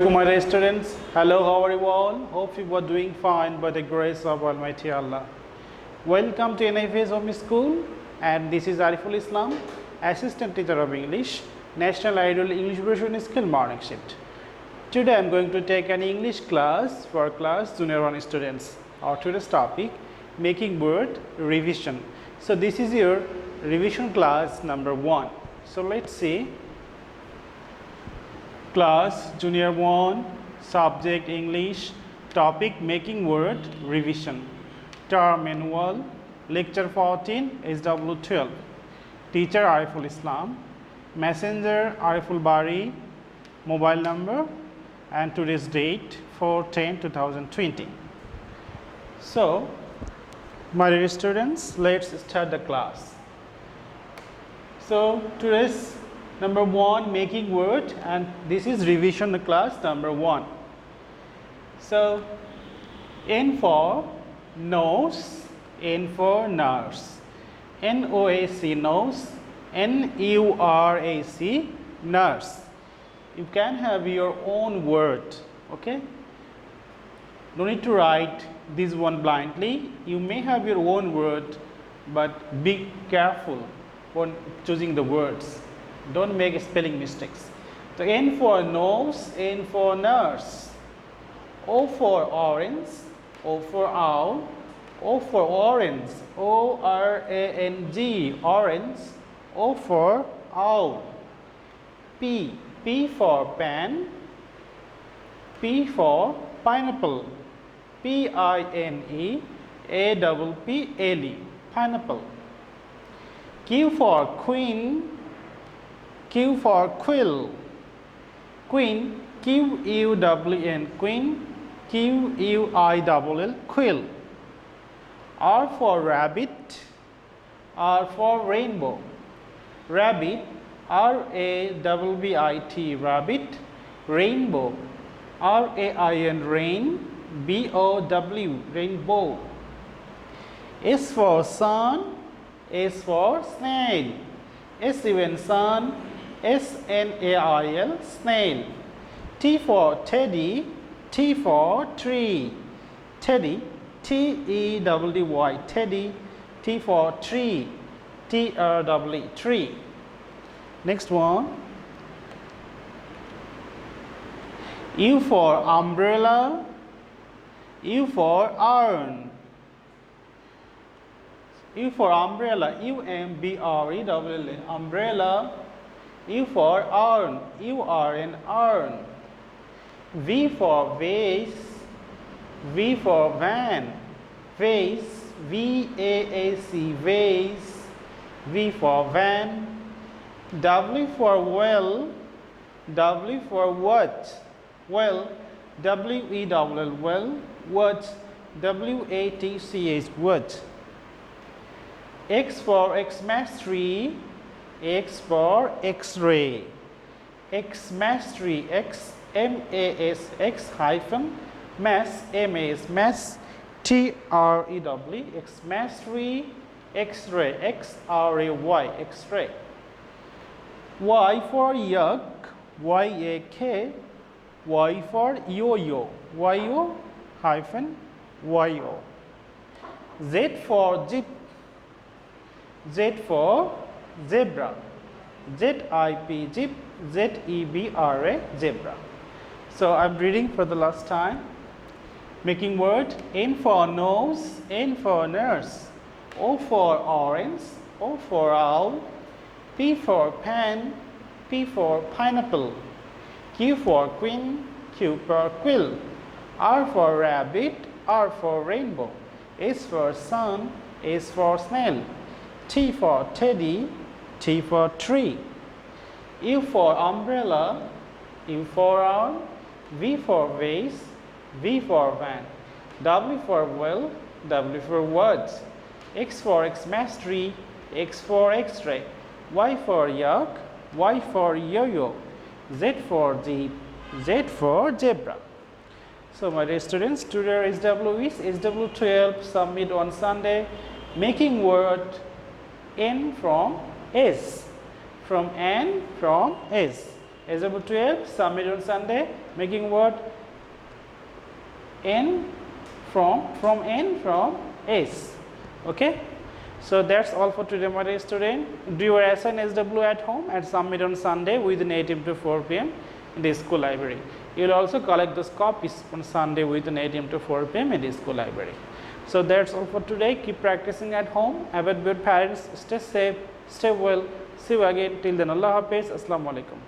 My dear students, hello, how are you all? Hope you are doing fine by the grace of Almighty Allah. Welcome to NIFS Home School, and this is Ariful Islam, Assistant Teacher of English, National Ideal English Version Skill Morning Shift. Today I am going to take an English class for class Junior 1 students. Our today's topic, making word revision. So this is your revision class number 1. So let's see. Class Junior 1, subject English, topic making word revision, term manual, lecture 14, SW12, teacher Ariful Islam, messenger Ariful Bari, mobile number, and today's date 4/10/2020. So my dear students, let's start the class. So today's number 1, making word, and this is revision class number 1. So N for nose, N for nurse, NOAC nose, NURAC nurse. You can have your own word, okay? No need to write this one blindly. You may have your own word, but be careful when choosing the words. Don't make spelling mistakes. So N for nose, N for nurse, O for orange, O for owl, O for orange, ORANG, orange, O for owl. P for pen, P for pineapple, PINEAPPLE, pineapple. Q for queen, Q for quill, queen, QUWN, queen, QUILL, quill. R for rabbit, R for rainbow, rabbit, RABBIT, rabbit, rainbow, RAIN, rain, BOW, rainbow. S for sun, S for snail, S-U-N, sun, SNAIL, snail. T for teddy, T for tree, teddy, TEDDY, teddy. T for tree, TREE, tree. Next one. U for umbrella, U for urn, U for umbrella, UMBRELLA, umbrella. U for urn, URN, urn. V for vase, V for van, vase, VAAC, vase. V for van. W for well, W for what? Well, WELL, well. What? WATCH, what? X for Xmas-tree, X for X-ray, Xmas-tree, XMAS, X hyphen, mass, MAS, mass, TREW, Xmas-tree, X-ray, XRAY, X-ray. Y for yak, YAK, Y for yo-yo, YO hyphen, YO. Z for jeep, Z for zebra, ZIP, jeep, ZEBRA, zebra. So I'm reading for the last time. Making word. N for nose, N for nurse, O for orange, O for owl, P for pen, P for pineapple, Q for queen, Q for quill, R for rabbit, R for rainbow, S for sun, S for snail, T for teddy, T for tree. U for umbrella, U for urn, V for vase, V for van, W for well, W for words, X for Xmas-tree, X for X-ray, Y for yak, Y for yo-yo, Z for jeep, Z for zebra. So my dear students, today SW is SW12, submit on Sunday. Making word N from S, from N from S. Example 12, submit on Sunday, making what? N from N from S. Okay. So that's all for today, my dear student. Do your SN SW at home and submit on Sunday within 8 am to 4 pm in the school library. You will also collect those copies on Sunday within 8 am to 4 pm in the school library. So that's all for today. Keep practicing at home. Have a good parents. Stay safe. Stay well. See you again. Till then, Allah Hafiz. Assalamu alaikum.